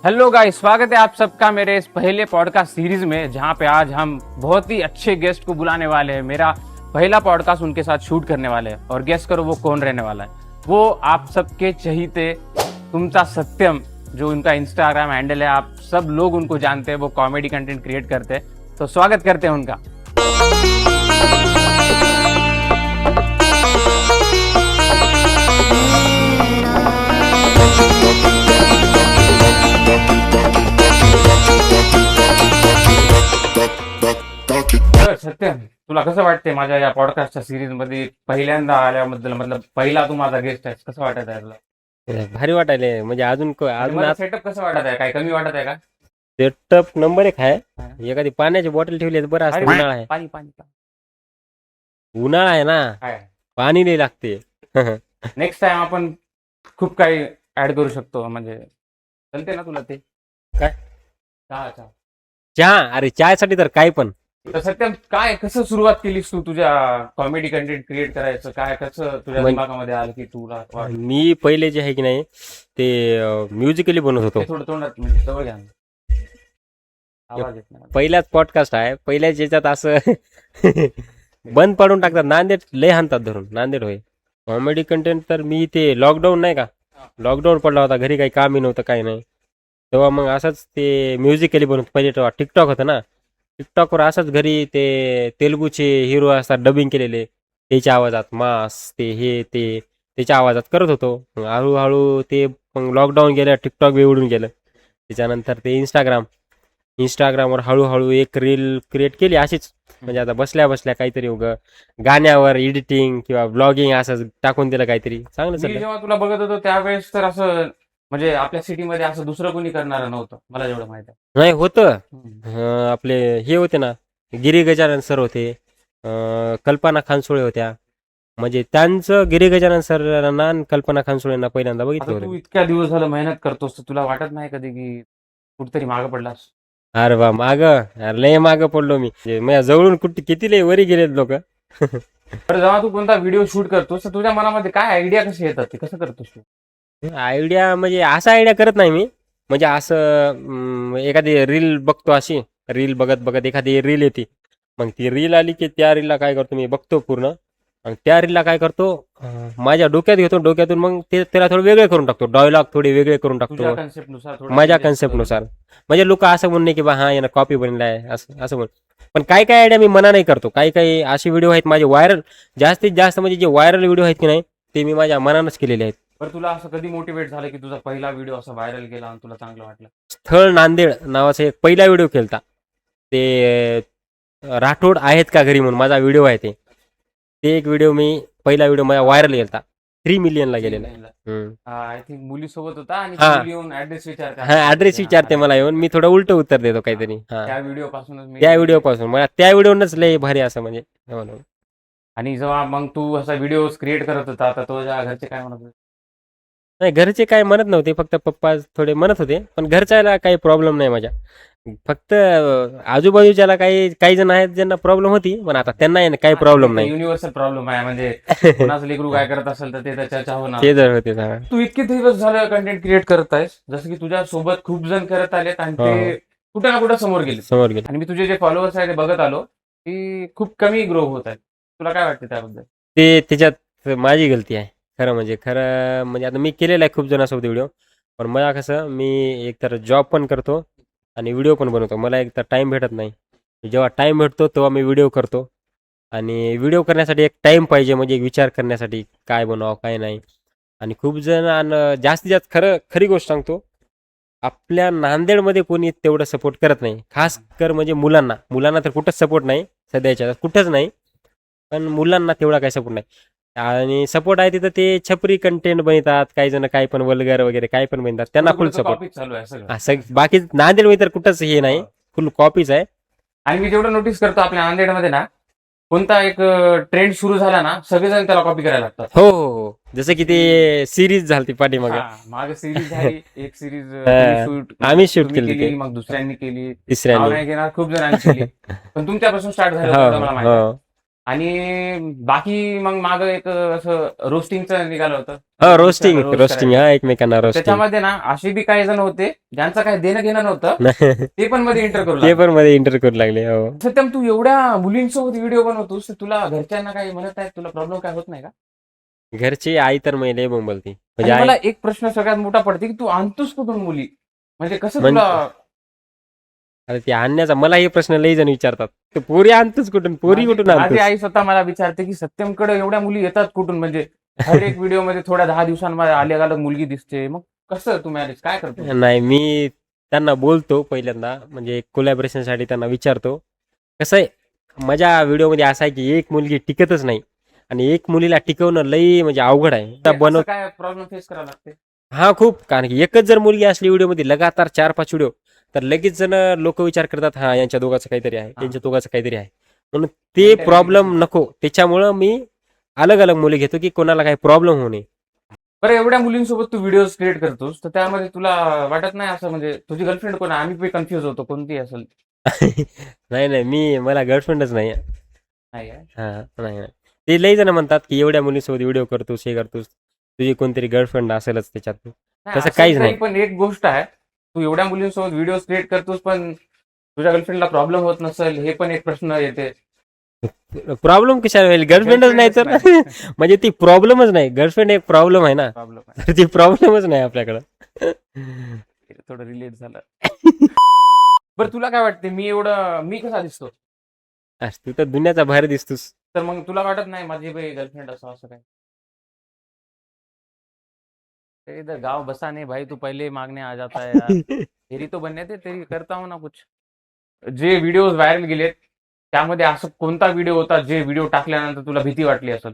Hello guys, स्वागत है आप सबका मेरे इस पहले पॉडकास्ट सीरीज में, जहां पे आज हम बहुत ही अच्छे गेस्ट को बुलाने वाले हैं। मेरा पहला पॉडकास्ट उनके साथ शूट करने वाले हैं और गेस करो वो कौन रहने वाला है। वो आप सबके चहीते तुमचा सत्यम, जो उनका इंस्टाग्राम हैंडल है, आप सब लोग उनको जानते हैं। वो कॉमेडी कंटेंट क्रिएट करते हैं, तो स्वागत करते हैं उनका। सत्यम, तुला कसं वाटतंय माझ्या या पॉडकास्टच्या सिरीज मध्ये पहिल्यांदा आल्याबद्दल? मतलब पहिला तू माझा गेस्ट आहे, कसं वाटत आहे तुला? भारी वाटायले म्हणजे अजून सेटअप कसं वाटत आहे? काय कमी वाटत आहे का? सेटअप नंबर 1 आहे. एखादी पाण्याची बॉटल ठेवली तर बरं असतं. उन्हाळा आहे, पाणी पाणी उन्हाळा आहे ना, काय पाणी नाही लागते. नेक्स्ट टाइम आपण खूप काही ऍड करू शकतो, म्हणजे चलते ना तुला ते? काय? चहा. चहा? अरे चायसाठी तर काय पण. तर सत्यम, काय कसं सुरुवात केलीस तू तुझ्या कॉमेडी कंटेंट क्रिएट करायचं? काय कसं तुझ्या दिमागामध्ये आलं की तुला मी पहिले जे आहे की नाही ते म्युझिकली बनवत होतो. थोडं तोंडात म्हणजे जवळ घ्या, आवाज येत नाही. पहिलाच पॉडकास्ट आहे. पहिल्याच याच्यात असं बंद पाडून टाकतात. नांदेड लय हाणतात धरून. नांदेड होय. कॉमेडी कंटेंट तर मी ते लॉकडाऊन नाही का, लॉकडाऊन पडला होता, घरी काही कामही नव्हतं काही नाही, तेव्हा मग असंच ते म्युझिकली बनवत. पहिले तेव्हा टिकटॉक होतं ना, टिकटॉकवर असंच घरी ते तेलुगूचे हिरो असतात डबिंग केलेले, त्याच्या आवाजात मास ते हे ते त्याच्या आवाजात करत होतो. मग हळूहळू ते मग लॉकडाऊन गेलं, टिकटॉक बी उडून गेलं. त्याच्यानंतर ते इंस्टाग्रामवर हळूहळू एक रील क्रिएट केली अशीच. म्हणजे आता बसल्या बसल्या काहीतरी गाण्यावर एडिटिंग किंवा ब्लॉगिंग असं टाकून दिलं, काहीतरी चांगलं मी चाललं. जेव्हा तुला बघत होतो त्यावेळेस तर असं म्हणजे आपल्या सिटीमध्ये असं दुसरं कोणी करणार नव्हतं, मला जेवढं माहित आहे. नाही होतं. आपले हे होते ना, गिरी गजानन सर होते, कल्पना खानसोळे होत्या. म्हणजे त्यांचं गिरी गजानन सरांना आणि कल्पना खानसोळेंना पहिल्यांदा बघितलं आता तू होतं. इतक्या दिवस झालं मेहनत करतोस, तर तुला वाटत नाही कधी की कुठतरी मागं पडलास? अरे वा, लय मागं पडलो मी. म्हणजे माझ्या जवळून किती लय वरी गेलेत लोक. तर जेव्हा तू कोणता व्हिडिओ शूट करतोस तर तुझ्या मनामध्ये काय आयडिया कशी येतात, ते कसं करतोस तू? आयडिया म्हणजे असा आयडिया करत नाही मी. म्हणजे असं एखादी रील बघतो, अशी रील बघत बघत एखादी रील येते. मग ती रील आली की त्या रीलला काय करतो मी, बघतो पूर्ण. आणि त्या रीलला काय करतो, माझ्या डोक्यात घेतो, डोक्यातून मग त्याला थोडं वेगळे करून टाकतो, डायलॉग थोडे वेगळे करून तुझ्या टाकतो कन्सेप्टनुसार, माझ्या कन्सेप्टनुसार. म्हणजे लोक असं म्हणणे की बा हा यानं कॉपी बनलाय असं असं म्हण. पण काही काही आयडिया मी मनाने करतो. काही काही असे व्हिडिओ आहेत माझे वायरल, जास्तीत जास्त म्हणजे जे व्हायरल व्हिडिओ आहेत की नाही ते मी माझ्या मनानंच केलेले आहेत. पण तुला असं कधी मोटिवेट झालं की तुझा पहिला व्हिडिओ असा व्हायरल गेला आणि तुला चांगलं वाटलं? स्थळ नांदेड नावाचा एक पहिला व्हिडिओ केलता. ते राठोड आहेत का घरी म्हणून माझा व्हिडिओ आहे. ते एक व्हिडिओ मी पहिला व्हिडिओ माझा व्हायरल गेलता, 3 मिलियनला गेलेला. आय थिंक मुलीसोबत होता आणि हा. मुली येऊन ऍड्रेस विचारते. हा, ऍड्रेस विचारते मला येऊन, मी थोडं उलट उत्तर देतो काहीतरी. हा, त्या व्हिडिओ पासूनच त्या व्हिडिओ पासून मला त्या व्हिडिओनच लय भारी असं म्हणजे. आणि जेव्हा मग तू असा व्हिडिओ क्रिएट करत होता, तर तुझ्या घरचे काय म्हणत होते? नाही, घरचे काय म्हणत नव्हते, फक्त पप्पा थोडे म्हणत होते. पण घरच्याला काही प्रॉब्लेम नाही माझ्या. फक्त आजूबाजूच्याला काही जण आहेत ज्यांना प्रॉब्लेम होती, पण आता त्यांना काही प्रॉब्लेम नाही. युनिव्हर्सल प्रॉब्लेम आहे, म्हणजे कोणाचं लेकरू काय करत असेल तर ते चर्चा होणार. ते जर होते. तू इतके दिवस झालं कंटेंट क्रिएट करत आहेस, जसं की तुझ्या सोबत खूप जण करत आलेत आणि ते कुठे ना कुठे समोर गेले. आणि मी तुझे जे फॉलोअर्स आहे ते बघत आलो की खूप कमी ग्रो होत आहेत. तुला काय वाटतं त्याबद्दल? ते त्याच्यात माझी गलती आहे. खरं म्हणजे आता मी केलेलं आहे खूप जणांसोबत व्हिडिओ. पण मला कसं, मी एकतर जॉब पण करतो आणि व्हिडिओ पण बनवतो. मला एकतर टाईम भेटत नाही. जेव्हा टाईम भेटतो तेव्हा मी व्हिडिओ करतो. आणि व्हिडिओ करण्यासाठी एक टाईम पाहिजे, म्हणजे विचार करण्यासाठी काय बनवावं काय नाही. आणि खूप जण जास्तीत जास्त खरी गोष्ट सांगतो, आपल्या नांदेडमध्ये कोणी तेवढं सपोर्ट करत नाही. खास कर म्हणजे मुलांना तर कुठंच सपोर्ट नाही सध्याच्या, कुठंच नाही. पण मुलांना तेवढा काही सपोर्ट नाही. आणि सपोर्ट आहे तिथं ते छपरी कंटेंट बनवतात, काही जण काही पण वल्गर वगैरे काही पण बनवतात, त्यांना फुल सपोर्ट. चालू आहे सगळं. बाकी नांदेडमध्ये तर कुठंच हे नाही, फुल कॉपीच आहे. आणि मी जेवढं नोटीस करतो आपल्या नांदेडमध्ये ना, कोणता एक ट्रेंड सुरू झाला ना, सगळेजण त्याला कॉपी करायला लागतात. हो. जसं की ते सिरीज झाली पाठीमागे. मागे सिरीज झाली, एक सिरीज आम्ही शूट केली, मग दुसऱ्यांनी केली, तिसऱ्यांनी घेणार खूप जणांनी केली. पण तुमच्यापासून स्टार्ट झालं मला माहिती. आणि बाकी मग माग एक असं रोस्टिंगचं निघालं होतं. हा रोस्टिंग रोस्ट रोस्टिंग करायचं. हा एकमेकांना रोस्टिंग त्याच्यामध्ये ना असे बी काही जण होते ज्यांचं काही देणं घेणं नव्हतं, ते पण मध्ये एंटर करू ते लागले. पण मध्ये इंटर करू लागले हो. सत्यम, तू एवढ्या मुलींसोबत व्हिडिओ बनवतोस तर तुला घरच्यांना काही म्हणत नाही, तुला प्रॉब्लेम काय होत नाही का? घरची आई तर लय बोंबलती म्हणजे आणि आई मला एक प्रश्न सगळ्यात मोठा पडते की तू आणतोस कुठून मुली, म्हणजे कसं म्हण तुला? अरे ते आणण्याचा मला हे प्रश्न लई जण विचारतात ते पोरी आणतोच कुठून पोरी माझी कुठून माझी आणतोस आई स्वतः मला विचारते की सत्यमकडे एवढ्या मुली येतात कुठून, म्हणजे हर एक व्हिडिओ मध्ये थोड्या 10 दिवसांमध्ये आल्या अलग मुलगी दिसते, मग कसं तू मॅनेज काय करतो? नाही मी त्यांना बोलतो पहिल्यांदा म्हणजे कोलॅबरेशन साठी त्यांना विचारतो कसं आहे माझ्या व्हिडिओमध्ये असं आहे की एक मुलगी टिकतच नाही आणि एक मुलीला टिकवणं लई म्हणजे अवघड आहे आता असं बनव काय प्रॉब्लेम फेस करावं लागते? हा खूप कारण की एकच जर मुलगी असली व्हिडिओमध्ये लगातार 4-5 व्हिडिओ तर लगेच जण लोक विचार करतात हा यांच्या दोघांचं काहीतरी आहे यांच्या दोघांचं काहीतरी आहे म्हणून ते Mentality प्रॉब्लेम issue. नको त्याच्यामुळं मी अलग अलग मुली घेतो की कोणाला काही प्रॉब्लेम होऊ नये बरं, एवढ्या मुलींसोबत तू व्हिडिओ क्रिएट करतोस तर त्यामध्ये तुला वाटत नाही असं, म्हणजे तुझी गर्लफ्रेंड कोण आहे? आम्ही पण कन्फ्युज होतो कोणती असेल. नाही नाही मला गर्लफ्रेंडच नाही नाही आहे? हा नाही नाही ते लई जण म्हणतात की एवढ्या मुलीसोबत व्हिडिओ करतोस हे करतोस तुझी कोणतरी गर्लफ्रेंड असेलच त्याच्यात नाही, तसं असेल काहीच काही, नाही पण एक गोष्ट आहे, तू एवढ्या मुलींसोबत व्हिडिओ क्रिएट करतोस पण तुझ्या गर्लफ्रेंडला प्रॉब्लेम होत नसेल, हे पण एक प्रश्न येते. प्रॉब्लेम कशाला होईल गर्लफ्रेंडच नाही तर गर्लफ्रेंडच म्हणजे ती प्रॉब्लेमच नाही गर्लफ्रेंड एक प्रॉब्लेम आहे ना प्रॉब्लेम तर ती प्रॉब्लेमच नाही आपल्याकडं आहे, थोडं रिलेट झालं. बरं, तुला काय वाटते, मी कसा दिसतो? आज तू तर दुनियाचा बाहेर दिसतोस तर मग तुला वाटत नाही माझी गर्लफ्रेंड असं काय? ते इधर गांव बसा नहीं भाई, तू पहले मांगने आ जाता है यार. तेरी तो बनने दे, तेरी करता हूं ना कुछ. जे व्हिडिओ व्हायरल गेलेत त्यामध्ये असं कोणता व्हिडिओ होता जे व्हिडिओ टाकल्यानंतर तुला भीती वाटली असेल?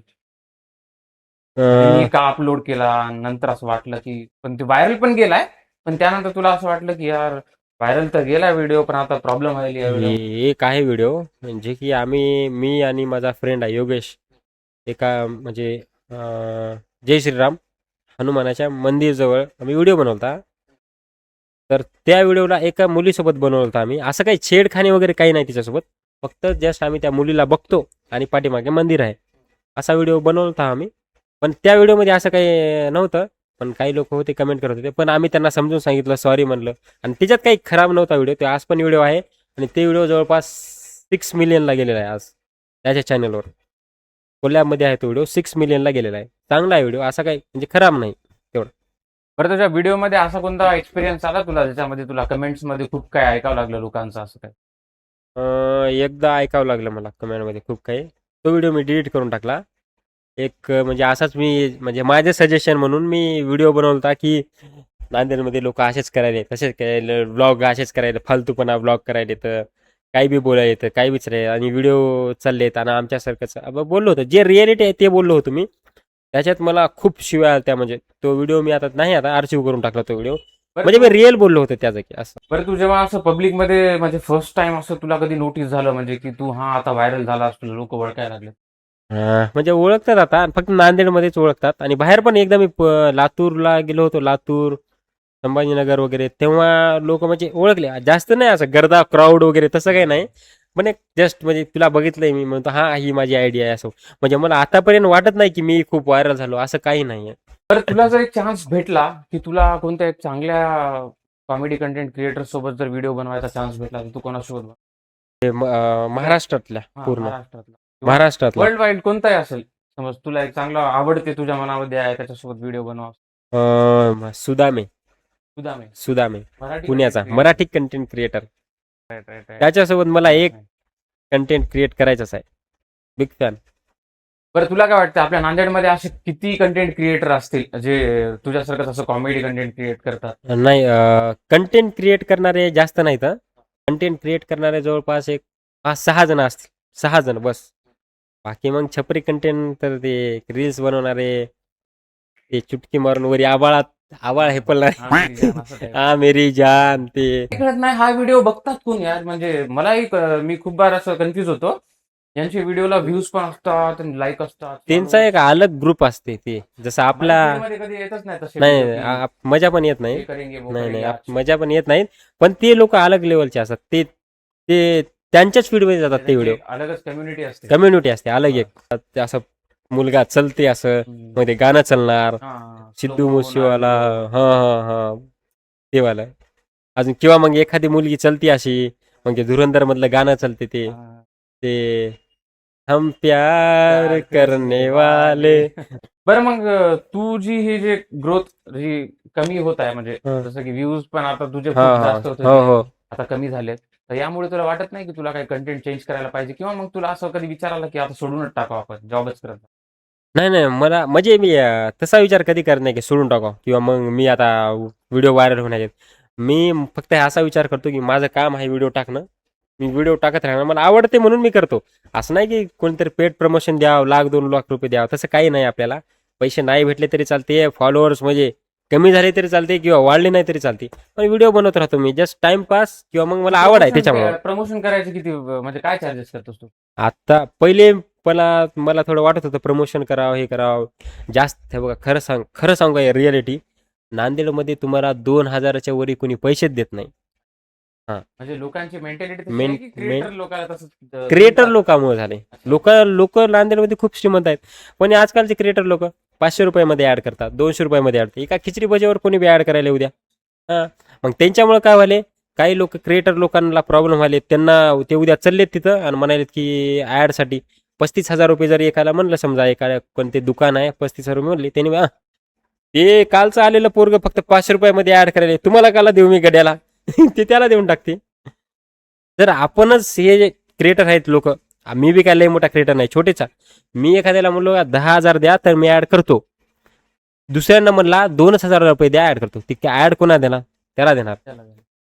म्हणजे मी का अपलोड केला, नंतर असं वाटलं की, पण ते व्हायरल पण गेलाय, पण त्यानंतर तुला असं वाटलं की यार व्हायरल तर गेला व्हिडिओ, पण आता प्रॉब्लेम व्हायला या व्हिडिओ. एक आहे व्हिडिओ म्हणजे की मी आणि माझा फ्रेंड आहे योगेश एका म्हणजे जय श्रीराम हनुमानाच्या मंदिरजवळ आम्ही व्हिडिओ बनवता तर त्या व्हिडिओला एका मुलीसोबत बनवलं होतं आम्ही असं काही छेडखानी वगैरे काही नाही तिच्यासोबत फक्त जस्ट आम्ही त्या मुलीला बघतो आणि पाठीमागे मंदिर आहे असा व्हिडिओ बनवला होता आम्ही पण त्या व्हिडिओमध्ये असं काही नव्हतं पण काही लोक होते कमेंट करत होते पण आम्ही त्यांना समजून सांगितलं सॉरी म्हणलं आणि त्याच्यात काही खराब नव्हता व्हिडिओ तो आज पण व्हिडिओ आहे आणि ते व्हिडिओ जवळपास 6 मिलियनला गेलेला आहे आज त्याच्या चॅनलवर कोल्हामध्ये आहे तो व्हिडिओ 6 मिलियनला गेलेला आहे चांगला आहे व्हिडिओ असा काही म्हणजे खराब नाही तेवढं बरं, तुझ्या व्हिडिओमध्ये असा कोणता एक्सपिरियन्स आला तुला ज्याच्यामध्ये तुला कमेंट्स मध्ये खूप काय ऐकावं लागलं लोकांचं, असं काय? एकदा ऐकावं लागलं मला कमेंटमध्ये खूप काही तो व्हिडिओ मी डिलीट करून टाकला म्हणजे असाच मी म्हणजे माझे सजेशन म्हणून मी व्हिडिओ बनवला होता की नांदेडमध्ये लोक असेच करायले तसेच करायले व्लॉग असेच करायले फालतूपणा व्लॉग करायले तर काही बी बोलायला येतं काही विचारायला आणि व्हिडिओ चाललेत आणि आमच्यासारखंच बोललो होतो जे रिॲलिटी आहे ते बोललो होतो मी त्याच्यात मला खूप शिवाय आल्या त्या म्हणजे तो व्हिडिओ मी आता नाही आता आर्चिव्ह करून टाकला तो व्हिडिओ बरं म्हणजे मी रिअल बोललो होतो त्या जागी असं बरं, तू जेव्हा असं पब्लिक मध्ये म्हणजे फर्स्ट टाइम असं तुला कधी नोटीस झालं, म्हणजे की तू हा आता व्हायरल झाला तुला लोक ओळखायला लागले? म्हणजे ओळखतात आता फक्त नांदेडमध्येच ओळखतात आणि बाहेर पण एकदा मी लातूरला गेलो होतो लातूर संभाजीनगर वगैरे तेव्हा लोक म्हणजे ओळखले जास्त नाही असं गर्दा क्राऊड वगैरे तसं काही नाही पण एक जस्ट म्हणजे तुला बघितलंय मी म्हणतो हा ही माझी आयडिया आहे असं म्हणजे मला आतापर्यंत वाटत नाही की मी खूप व्हायरल झालो असं काही नाही तर तुला जर एक चान्स भेटला की तुला कोणत्या एक चांगल्या कॉमेडी कंटेंट क्रिएटर सोबत जर व्हिडिओ बनवायचा चान्स भेटला तर तू कोणासोबत बनव? महाराष्ट्रातल्या हा, पूर्ण महाराष्ट्रातला महाराष्ट्रातला वर्ल्ड वाईड कोणताही असेल, समज तुला एक चांगला आवडते तुझ्या मनामध्ये आहे त्याच्यासोबत व्हिडिओ बनवा. सुदामे सुदामे. सुदामे मराठी पुण्याचा content creator. Marathi content creator Right, right, right. त्याच्यासोबत मला एक कंटेंट क्रिएट करायचंच आहे बिग फॅन बरं, तुला काय वाटतं आपल्या नांदेडमध्ये असे किती कंटेंट क्रिएटर असतील जे तुझ्यासारखंच असं कॉमेडी कंटेंट क्रिएट करतात? नाही कंटेंट क्रिएट करणारे जास्त नाहीत कंटेंट क्रिएट करणारे जवळपास एक 5-6 जण असतील 6 जण बस बाकी मग छपरी कंटेंट तर ते रील्स बनवणारे ते चुटकी मारून वरी आवाळ हे पडणार हा, मेरी जान असं type. हा मेरी जान ते कळत नाही हा व्हिडिओ बघतात कोण यार, म्हणजे मलाही मी खूप बार असं कन्फ्युज होतो. यांच्या व्हिडिओला व्ह्यूज पण असतात आणि लाईक असतात. त्यांचा एक अलग ग्रुप असते ते जसं आपला मध्ये कधी येतच नाही तसे नाही video की मजा पण येत नाही हे करेंगे, वो नाही करेंगे, नाही आज. मजा पण येत नाही पण ते लोक अलग लेवलचे असतात ते ते त्यांच्याच फीडमध्ये जातात ते व्हिडिओ. अलगच कम्युनिटी असते. कम्युनिटी असते अलग एक. ते असं मुलगा चलते असं, मग ते गाणं चालणार, सिद्धू मुसेवाला, हा हा हा ते वाला. अजून किंवा मग एखादी मुलगी चलती अशी, मग ते धुरंधर मधलं गाणं चालते ते हम प्यार करने वाले. बरं मग तुझी ही जे ग्रोथ जी कमी होत आहे, म्हणजे हा. जसं की व्ह्यूज पण आता तुझे हा खूप हा जास्त होते, हो हो. आता कमी झालेत. तर यामुळे तुला वाटत नाही की तुला काही कंटेंट चेंज करायला पाहिजे, किंवा मग तुला असं कधी विचार आला की आता सोडूनच टाकावं आपण, जॉबच करत नाही? नाही नाही, मला म्हणजे मी तसा विचार कधी करत नाही की सोडून टाकावं किंवा मग मी आता व्हिडिओ व्हायरल होण्याचे. मी फक्त असा विचार करतो की माझं काम आहे व्हिडिओ टाकणं. मी व्हिडिओ टाकत राहणार, मला आवडते म्हणून मी करतो. असं नाही की कोणतरी पेड प्रमोशन द्यावं, 1,00,000-2,00,000 रुपये द्यावं, तसं काही नाही आपल्याला. पैसे नाही भेटले तरी चालते, फॉलोअर्स म्हणजे कमी झाले तरी चालते किंवा वाढले नाही तरी चालते, पण व्हिडिओ बनवत राहतो मी जस्ट टाइमपास, किंवा मग मला आवड आहे त्याच्यामुळे. प्रमोशन करायचे किती, म्हणजे काय चार्जेस करतोस तू? आता पहिले मला थोडं वाटत होतं प्रमोशन करावं, हे करावं जास्त. हे बघा, खरं सांगू रियालिटी, नांदेडमध्ये तुम्हाला 2,000च्या वरी कोणी पैसेच देत नाही. म्हणजे लोकांची मेंटॅलिटी क्रिएटर लोकांमुळे झाले. लोक नांदेडमध्ये खूप श्रीमंत आहेत, पण आजकालचे क्रिएटर लोक 500 रुपयामध्ये ऍड करतात, 200 रुपयामध्ये ऍड. एका खिचडी भजीवर कोणी बी ऍड करायला उद्या. हा, मग त्यांच्यामुळे काय व्हायले, काही लोक क्रिएटर लोकांना प्रॉब्लेम व्हायले, त्यांना ते उद्या चाललेत तिथं आणि म्हणालेत की ऍडसाठी 35,000 रुपये जर एकाला म्हणलं, समजा एका कोणते दुकान आहे 35,000 रुपये म्हणले, त्यांनी ते कालचं आलेलं पोरग फक्त 500 रुपयामध्ये ऍड करायला, तुम्हाला काला देऊ मी गड्याला? ते त्याला देऊन टाकते. जर आपणच हे जे क्रिएटर आहेत लोक, मी बी काय लय मोठा क्रिएटर नाही, छोटेचा. मी एखाद्याला म्हणलो 10,000 द्या तर मी ऍड करतो, दुसऱ्यांना म्हणला 2,000 रुपये द्या ऍड करतो, ती ऍड कोणा देणार? त्याला देणार.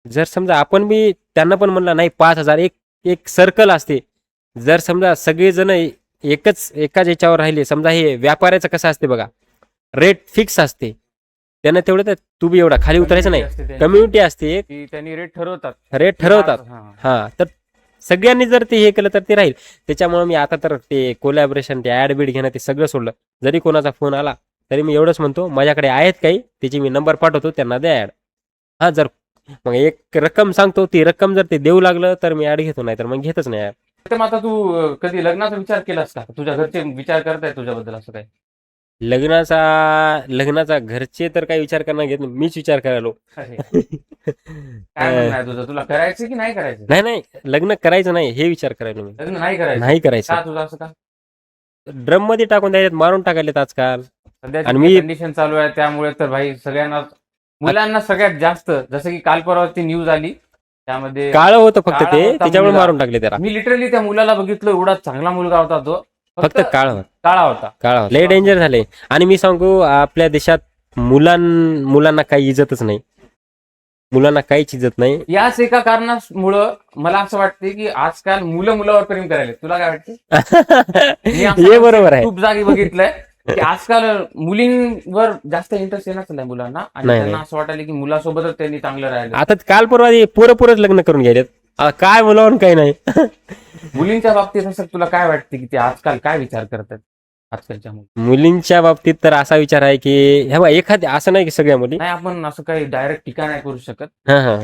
जर समजा आपण बी त्यांना पण म्हणला नाही 5,000, एक सर्कल असते. जर समजा सगळेजण एकाच याच्यावर राहिले, समजा हे व्यापाऱ्याचं कसं असते बघा, रेट फिक्स असते, त्यांना तेवढं तू बी एवढा खाली उतरायचं नाही. कम्युनिटी असते, त्यांनी रेट ठरवतात. हा, तर सगळ्यांनी जर ते हे केलं तर ते राहील. त्याच्यामुळे मी आता तर ते कोलॅबरेशन, ते ऍड बीड घेणं ते सगळं सोडलं. जरी कोणाचा फोन आला तरी मी एवढंच म्हणतो, माझ्याकडे आहेत काही, त्याची मी नंबर पाठवतो, त्यांना द्या ऍड. हा, जर मग एक रक्कम सांगतो, ती रक्कम जर ते देऊ लागलं तर मी ऍड घेतो, नाही तर मग घेतच नाही ऍड. तर आता तू कधी लग्नाचा विचार केलास का? तुझ्या घरचे विचार करताय तुझ्याबद्दल असं काय? लग्नाचा घरचे तर काही विचार करणार घेत नाही, मीच विचार करायलो. काय म्हणणं आहे तुझं? तुला करायचं की नाही करायचं? नाही, लग्न करायचं नाही हे विचार करायलो मी. लग्न नाही नाही करायचं. तुझं असं का? ड्रम मध्ये टाकून द्यायच्यात, मारून टाकायलेत आजकाल. सध्याची मी कंडिशन चालू आहे, त्यामुळे तर भाई सगळ्यांना, मुलांना सगळ्यात जास्त, जसं की काल परवा ती न्यूज आली, त्यामध्ये काळं होतं फक्त काळा ते, होता त्याच्यामुळे मुलगा. मारून टाकले त्याला. मी लिटरली त्या मुलाला बघितलं, एवढा चांगला मुलगा होता तो, फक्त काळा होता. लय डेंजर झाले. आणि मी सांगू, आपल्या देशात मुलांना काही इज्जतच नाही, मुलांना काहीच इज्जत नाही. याच एका कारणामुळं मला असं वाटते की आजकाल मुलं मुलावर प्रेम करायला. तुला काय वाटतं? हे बरोबर आहे. खूप जागी बघितलंय की आजकाल मुलींवर जास्त इंटरेस्ट येणार नाही मुलांना, आणि त्यांना असं वाटायला की मुलासोबतच त्यांनी चांगलं राहिलं. आता काल परवा पोरंच लग्न करून गेलेत, काय मुलावर काही नाही. मुलींच्या बाबतीत असं तुला काय वाटते की ते आजकाल काय विचार करतात आजकालच्या मुलींच्या बाबतीत? तर असा विचार आहे की हे बघा, एखाद्या असं नाही की सगळ्या मुली, नाही, आपण असं काही डायरेक्ट टीका नाही करू शकत. हा,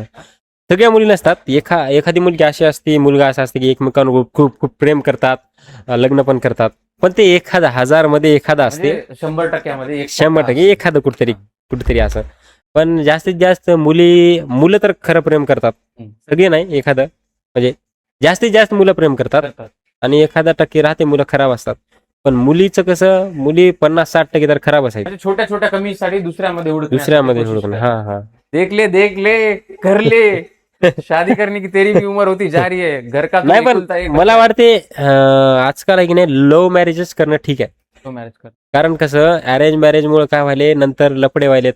सगळ्या मुली नसतात. एखादी मुलगी अशी असते, मुलगा असा असते की एकमेकांवर खूप खूप प्रेम करतात, लग्न पण करतात, पण ते 1,000 मध्ये एखादा असते, 100% एखादं कुठेतरी असं. पण जास्तीत जास्त मुलं तर खरं प्रेम करतात, सगळे नाही, एखादं म्हणजे जास्तीत जास्त मुलं प्रेम करतात, आणि 1% राहते मुलं खराब असतात. पण मुलीचं कसं, मुली 50-60% तर खराब असायची, छोट्या छोट्या कमीसाठी दुसऱ्यामध्ये हुडकणे. हा, देख ले कर ले, शादी करने की तेरी भी उम्र होती जा रही है, घर का नाही. पण मला वाटते आजकाल आहे की नाही, लव्ह मॅरेजेस करणं ठीक आहे. कारण कसं, अरेंज मॅरेज मुळे काय व्हायले, नंतर लपडे व्हायलेत,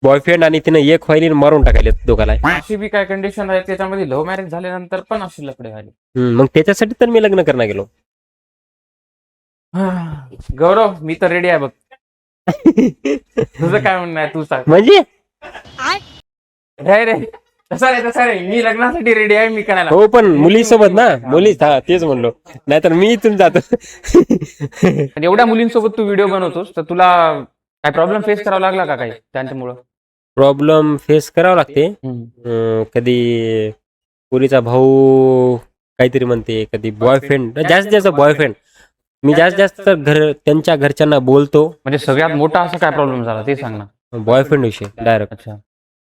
बॉयफ्रेंड आणि तिने एक व्हायली मारून टाकायलेत दोघाला. अशी बी काय कंडिशन आहे त्याच्यामध्ये, लव्ह मॅरेज झाल्यानंतर पण अशी लपडे व्हायले. मग त्याच्यासाठी तर मी लग्न करणं गेलो. गौरव, मी तर रेडी आहे बघ. तुझं काय म्हणणं आहे, तू सांग. म्हणजे रे तसा रे, मी लग्नासाठी रेडी आहे, मी करायला. हो, पण मुलीसोबत ना, तेच म्हणलो, नाहीतर मी इथून जातो. एवढ्या मुलींसोबत तू व्हिडिओ बनवतोस, तर तुला काय प्रॉब्लेम फेस करावा लागला का काही त्यांच्यामुळं? प्रॉब्लेम फेस करावा लागते कधी. पोरीचा भाऊ काहीतरी म्हणते, कधी बॉयफ्रेंड, जास्तीत जास्त बॉयफ्रेंड. मी जास्तीत जास्त घर त्यांच्या घरच्यांना बोलतो म्हणजे सगळ्यात मोठा असा काय प्रॉब्लेम झाला ते सांग ना. बॉयफ्रेंड विषयी डायरेक्ट. अच्छा.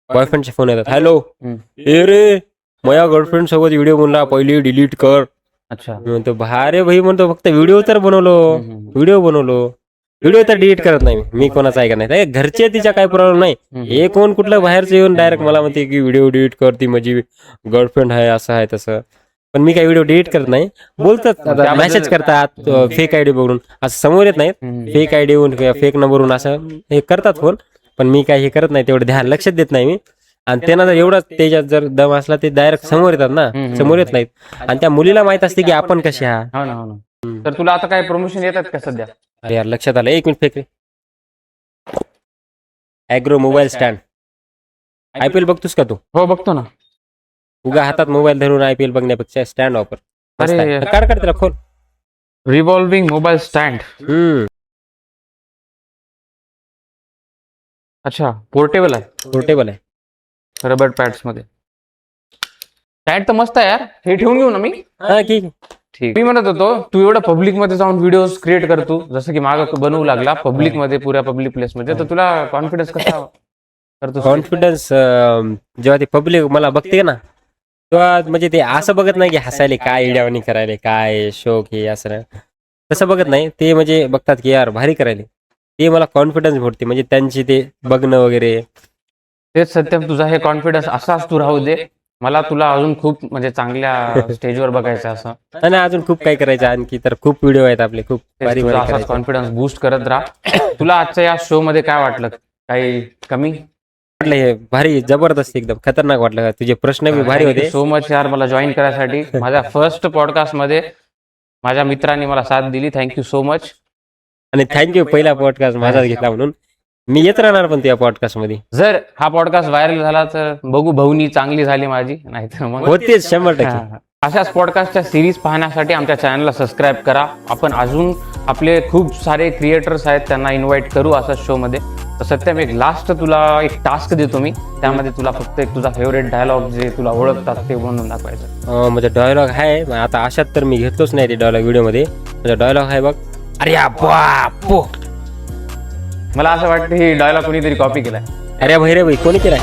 बॉयफ्रेंडचे फोन येतात, हॅलो हम्म. ए रे माझ्या गर्लफ्रेंड सोबत व्हिडिओ बनला, पहिली डिलीट कर. अच्छा. मी म्हणतो भारे भाई, म्हणतो फक्त व्हिडिओ तर बनवलो, व्हिडिओ तर डिलीट करत नाही मी कोणाचा ऐका नाही. अरे घरचे तिच्या काही प्रॉब्लेम नाही. हे कोण कुठलं बाहेरचं येऊन डायरेक्ट मला म्हणते की व्हिडिओ डिलीट कर, ती माझी गर्लफ्रेंड आहे, असं आहे तसं. पण मी काही व्हिडिओ डिलीट करत नाही. बोलतात, आता मेसेज करतात फेक आयडी बघून, असं समोर येत नाहीत, फेक आयडी वरून किंवा फेक नंबरवरून असं हे करतात फोन. पण मी काही हे करत नाही, तेवढं ध्यान लक्षात देत नाही मी. आणि त्यांना जर एवढा त्याच्यात जर दम असला ते डायरेक्ट समोर येतात ना, समोर येत नाहीत. आणि त्या मुलीला माहित असते की आपण कसे आहात. हो ना, हो ना. तर तुला आता काय प्रमोशन येतात का सध्या? अरे यार लक्षात आलं, 1 मिनिट फेक रे. Agro mobile stand. IPL बघतोस का तू? हो बघतो ना. उगा हातात मोबाईल धरून IPL बघण्यापेक्षा स्टँड वापर. अरे काढ त्याला खोल. Revolving mobile stand. अच्छा, पोर्टेबल आहे. पोर्टेबल आहे, रबर पॅड्स मध्ये. पॅड तर मस्त आहे यार, हे ठेवून घेऊ ना मी. हा ठीक. मी म्हणत होतो, तू एवढं पब्लिक मध्ये जाऊन व्हिडिओ क्रिएट करतो, जसं की मागं तू बनवू लागला पब्लिक मध्ये, पुऱ्या पब्लिक प्लेस मध्ये, तर तुला कॉन्फिडन्स कसा करतो? कॉन्फिडन्स जेव्हा ते पब्लिक मला बघते ना, तेव्हा म्हणजे ते असं बघत नाही की हसायले काय इड्यावानी करायले, काय शोक हे असं नाही. तसं बघत नाही ते, म्हणजे बघतात की यार भारी करायले, ते मला कॉन्फिडन्स भेटते. म्हणजे त्यांची ते बघणं वगैरे. तेच सत्यम, तुझा हे कॉन्फिडन्स असाच तू राहू दे. मला तुला अजून खूप म्हणजे चांगल्या स्टेजवर बघायचं असं. आणि अजून खूप काही करायचं, आणखी तर खूप व्हिडिओ आहेत आपले, खूप भारी भारी करायचे. कॉन्फिडन्स बूस्ट करत राहा. तुला आजच्या या शो मध्ये काय वाटलं? काही कमी वाटलं? हे भारी जबरदस्त एकदम खतरनाक वाटलं. तुझे प्रश्न बी भारी होते. सो मच यार मला जॉईन करायसाठी. माझ्या फर्स्ट पॉडकास्ट मध्ये माझ्या मित्रांनी मला साथ दिली. Thank you so much. आणि थँक्यू पहिला पॉडकास्ट माझाच घेतला म्हणून. मी येत राहणार पण त्या पॉडकास्ट मध्ये. जर हा पॉडकास्ट व्हायरल झाला तर बघू, भाऊनी चांगली झाली माझी, नाहीतर मग होतेच 100%. अशाच पॉडकास्टच्या सिरीज पाहण्यासाठी आमच्या चॅनलला सबस्क्राईब करा. आपण अजून आपले खूप सारे क्रिएटर्स आहेत, त्यांना इन्व्हाइट करू असा शो मध्ये. तर सत्यम, एक लास्ट तुला एक टास्क देतो मी. त्यामध्ये तुला फक्त एक तुझा फेवरेट डायलॉग जे तुला ओळखतात ते बनवून दाखवायचं. म्हणजे डायलॉग आहे आता, अशात तर मी घेतलोच नाही ते डायलॉग व्हिडिओ मध्ये. म्हणजे डायलॉग आहे बघ, अरे बापो. मला असं वाटतं ही डायलॉग कोणीतरी कॉपी केलाय. अरे भाई रे भाई, कोणी केलाय?